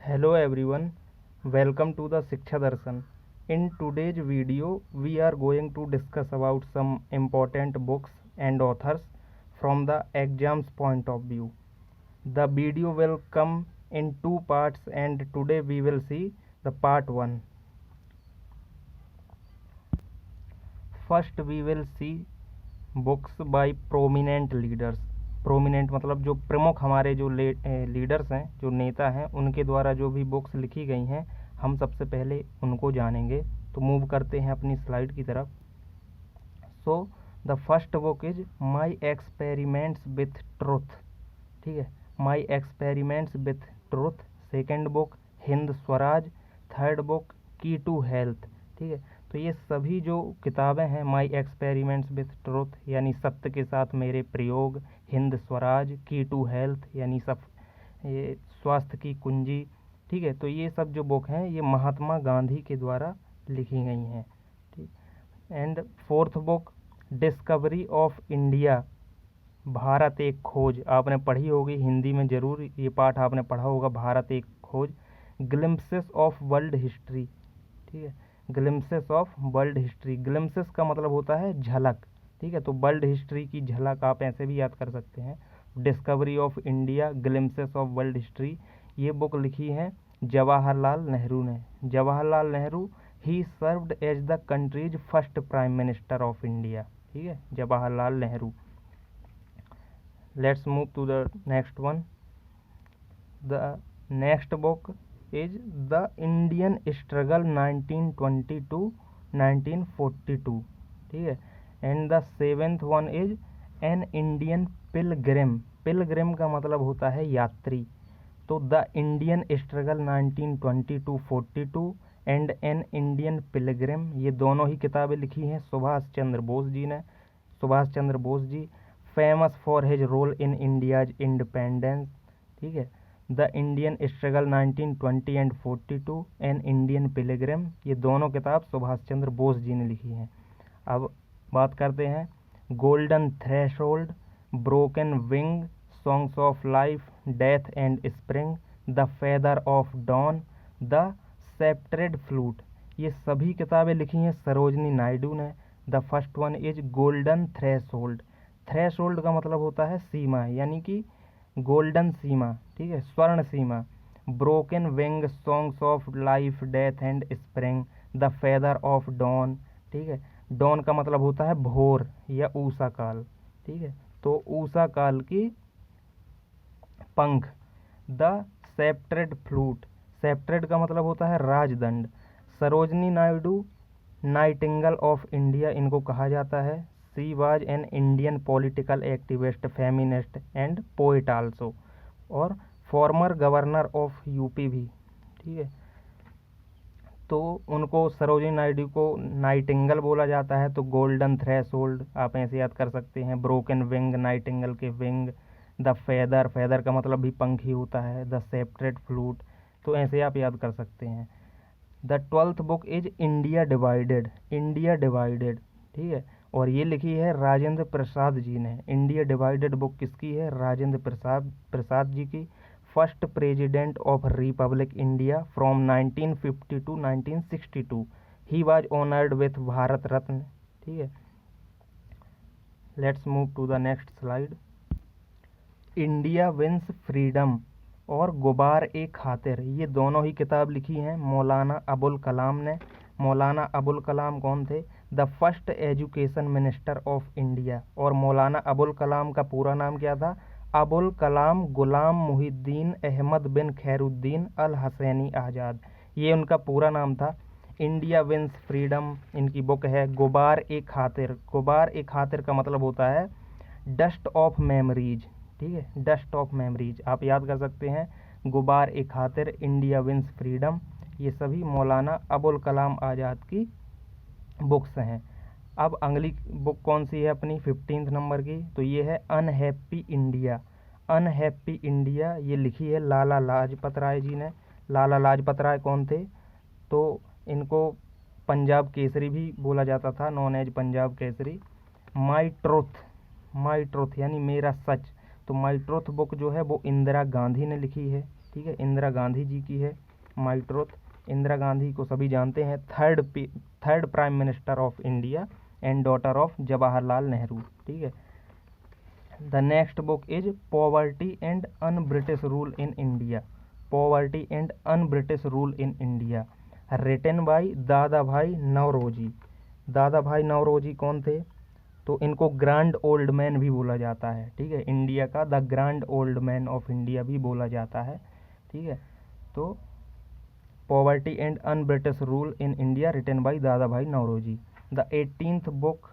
Hello everyone, welcome to the Shiksha Darshan. In today's video, we are going to discuss about some important books and authors from the exam's point of view. The video will come in two parts and today we will see the part 1. First we will see books by prominent leaders. Prominent मतलब जो प्रमुख हमारे जो leaders हैं, जो नेता हैं, उनके द्वारा जो भी बुक्स लिखी गई हैं हम सबसे पहले उनको जानेंगे। तो मूव करते हैं अपनी स्लाइड की तरफ। So the first book is my experiments with truth. ठीक है, my experiments with truth. Second book Hind Swaraj. Third book की टू हेल्थ। ठीक है, तो ये सभी जो किताबें हैं, माई एक्सपेरिमेंट्स विथ ट्रुथ यानी सत्य के साथ मेरे प्रयोग, हिंद स्वराज, की टू हेल्थ यानी ये स्वास्थ्य की कुंजी। ठीक है, तो ये सब जो बुक हैं ये महात्मा गांधी के द्वारा लिखी गई हैं। ठीक, and fourth book discovery of India, Bharat एक खोज। आपने पढ़ी होगी, हिंदी में जरूर ये पाठ आपने पढ़ा होगा, भारत एक खोज। Glimpses of world history. ठीक है, glimpses of world history. Glimpses का मतलब होता है झलक। ठीक है, तो वर्ल्ड हिस्ट्री की झलक आप ऐसे भी याद कर सकते हैं। Discovery of India, glimpses of world history, ये बुक लिखी है जवाहरलाल नेहरू ने। जवाहरलाल नेहरू ही served as the country's first prime minister of India. ठीक है, Jawaharlal Nehru. Let's move to the next one. The next book is the Indian struggle 1920 to 1942. ठीक है, and the seventh one is an Indian pilgrim. pilgrim का मतलब होता है यात्री। तो the Indian struggle 1920 to 42 and an Indian pilgrim, ये दोनों ही किताबें लिखी हैं सुभाष चंद्र बोस जी ने। Subhash Chandra Bose ji famous for his role in India's independence. ठीक है, the Indian struggle 1920 and 42 an Indian pilgrim, ये दोनों किताब सुभाष चंद्र बोस जी ने लिखी हैं। अब बात करते हैं golden threshold, broken wing, songs of life, death and spring, the feather of dawn, the sceptred flute, ये सभी किताबें लिखी हैं सरोजनी नायडू ने। The first one is golden threshold. Threshold का मतलब होता है सीमा, यानी कि गोल्डन सीमा। ठीक है, स्वर्ण सीमा। Broken wing, songs of life, death and spring, the feather of dawn. ठीक है, डॉन का मतलब होता है भोर या ऊषा काल। ठीक है, तो ऊषा काल की पंख। द सेप्टेड फ्लूट, सेप्टेड का मतलब होता है राजदंड। Sarojini Naidu nightingale of India इनको कहा जाता है। She was an Indian political activist, feminist and poet also, और फॉर्मर गवर्नर ऑफ यूपी भी। ठीक है, तो उनको सरोजिनी नायडू को नाइटिंगेल बोला जाता है। तो गोल्डन थ्रेशोल्ड आप ऐसे याद कर सकते हैं। ब्रोकन विंग, नाइटिंगेल के विंग। द फेदर, फेदर का मतलब भी पंखी होता है। द सेप्टेड फ्लूट, तो ऐसे आप याद कर सकते हैं। The 12th book is India divided, India divided. ठीक है, और ये लिखी है राजेंद्र प्रसाद जी ने। इंडिया डिवाइडेड बुक किसकी है? राजेंद्र प्रसाद जी की। First president of republic India from 1950 to 1962। He was honoured with Bharat Ratna. ठीक है, let's move to the next slide. India wins freedom और गुबार ए खातिर, ये दोनों ही किताब लिखी हैं मौलाना अबुल कलाम ने। मौलाना अबुल कलाम कौन थे? The first education minister of India. और मौलाना अबुल कलाम का पूरा नाम क्या था? अबुल कलाम गुलाम मुहिद्दीन अहमद बिन खैरुद्दीन अल हसैनी आज़ाद, ये उनका पूरा नाम था। इंडिया विंस फ्रीडम इनकी बुक है। गुबार ए खातिर, गुबार ए खातिर का मतलब होता है डस्ट ऑफ मेमोरीज। ठीक है, डस्ट ऑफ मेमोरीज आप याद कर सकते हैं। गुबार ए खातिर, इंडिया विंस फ्रीडम, ये सभी मौलाना अबुल कलाम आज़ाद की बुक्स हैं। अब अगली बुक कौन सी है अपनी 15th नंबर की? तो ये है अनहैप्पी इंडिया। अनहैप्पी इंडिया ये लिखी है लाला लाजपत राय जी ने। लाला लाजपत राय कौन थे? तो इनको पंजाब केसरी भी बोला जाता था, नॉन एज पंजाब केसरी। माई ट्रुथ, माई ट्रुथ यानी मेरा सच। तो माई ट्रुथ बुक जो है वो इंदिरा गांधी ने लिखी है। ठीक है, इंदिरा गांधी जी की है। माय ट्रुथ, इंदिरा गांधी को सभी जानते हैं, third prime minister of India and daughter of Jawaharlal Nehru. ठीक है। The next book is poverty and un British rule in India. Poverty and un British rule in India, written by Dadabhai Naoroji. दादा भाई नौरोजी कौन थे? तो इनको ग्रैंड ओल्ड मैन भी बोला जाता है। ठीक है, इंडिया का the grand old man of India भी बोला जाता है। ठीक है, तो poverty and un British rule in India written by Dadabhai Naoroji. The 18th book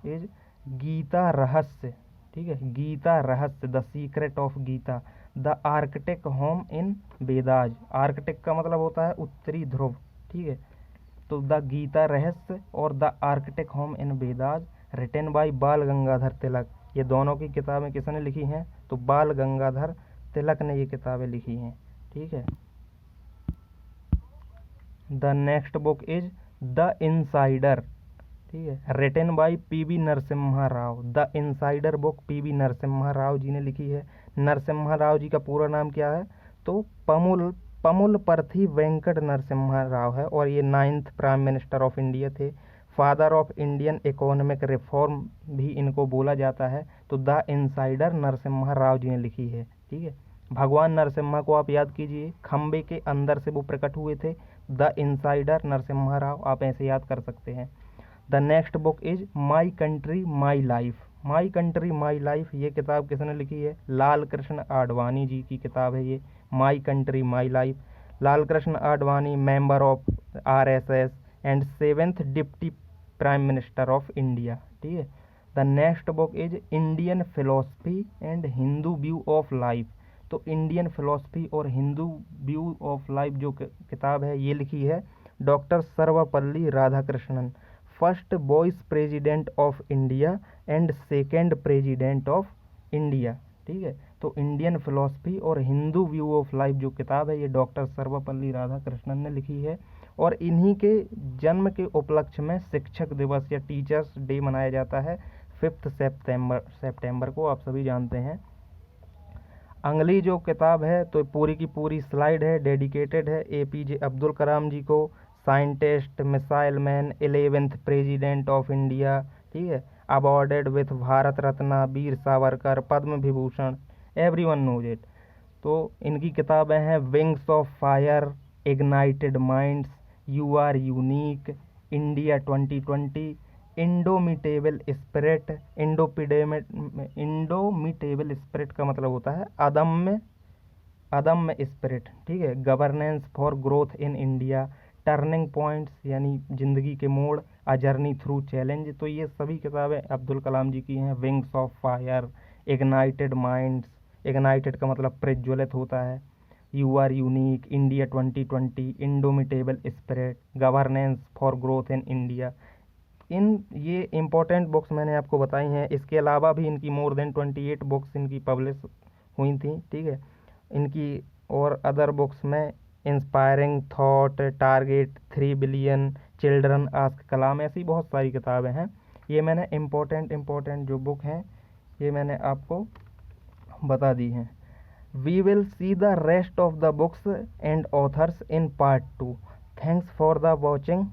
is Gita Rahasya. ठीक है, Gita Rahasya, the secret of Gita, the Arctic home in Vedas. Arctic का मतलब होता है उत्तरी ध्रुव। ठीक है, तो द गीता रहस्य और the Arctic home in Vedas written by Bal Gangadhar तिलक। ये दोनों की किताबें किसने लिखी हैं? तो बाल गंगाधर तिलक ने ये किताबें लिखी हैं। ठीक है। The next book is the insider. ठीक है, written by PV Narasimha Rao. The insider book PV Narasimha Rao ji ने लिखी है। नरसिम्हा राव जी का पूरा नाम क्या है? तो पमुलपर्थी वेंकट नरसिम्हा राव है, और ये 9th prime minister of India थे। Father of Indian economic reform भी इनको बोला जाता है। तो द इनसाइडर नरसिम्हा राव जी ने लिखी है। ठीक है, भगवान नरसिम्हा को आप याद कीजिए, खंबे के अंदर से वो प्रकट हुए थे। द इनसाइडर नरसिम्हा राव, आप ऐसे याद कर सकते हैं। The next book is my country my life. My country my life, ये किताब किसने लिखी है? लाल कृष्ण आडवाणी जी की किताब है ये, my country my life. Lal Krishna Advani member of RSS and 7th deputy prime minister of India. ठीक है। The next book is Indian philosophy and Hindu view of life. तो इंडियन फिलोसफी और हिंदू व्यू ऑफ लाइफ जो किताब है, ये लिखी है doctor Sarvepalli Radhakrishnan, first vice president of India and second president of India. ठीक है, तो इंडियन फिलोसफी और हिंदू व्यू ऑफ लाइफ जो किताब है, ये डॉक्टर सर्वपल्ली राधाकृष्णन ने लिखी है। और इन्हीं के जन्म के उपलक्ष्य में शिक्षक दिवस या टीचर्स डे मनाया जाता है 5 सितंबर को, आप सभी जानते हैं। अगली जो किताब है, तो पूरी की पूरी स्लाइड है, डेडिकेटेड है APJ अब्दुल कलाम जी को, scientist, missile man, 11th president of India. ठीक है, awarded with Bharat Ratna, Veer Savarkar, Padma Vibhushan, everyone knows it. तो इनकी किताबें हैं wings of fire, ignited minds, you are unique, India 2020, indomitable spirit. Indomitable spirit का मतलब होता है अदम्य स्पिरिट। ठीक है, governance for growth in India, turning points यानी जिंदगी के मोड़, अ जर्नी थ्रू चैलेंज। तो ये सभी किताबें अब्दुल कलाम जी की हैं। Wings of fire, ignited minds, ignited का मतलब प्रज्वलित होता है, you are unique, India 2020, indomitable spirit, governance for growth in India. ये इम्पोर्टेंट बुक्स मैंने आपको बताई हैं। इसके अलावा भी इनकी मोर देन 28 बुक्स इनकी पब्लिश हुई थी। ठीक है, इनकी और अदर बुक्स में inspiring thought, target 3 billion, children ask Kalam, ऐसी बहुत सारी किताबें हैं। ये मैंने इम्पोर्टेंट जो बुक हैं, ये मैंने आपको बता दी हैं। We will see the rest of the books and authors in part 2। Thanks for the watching.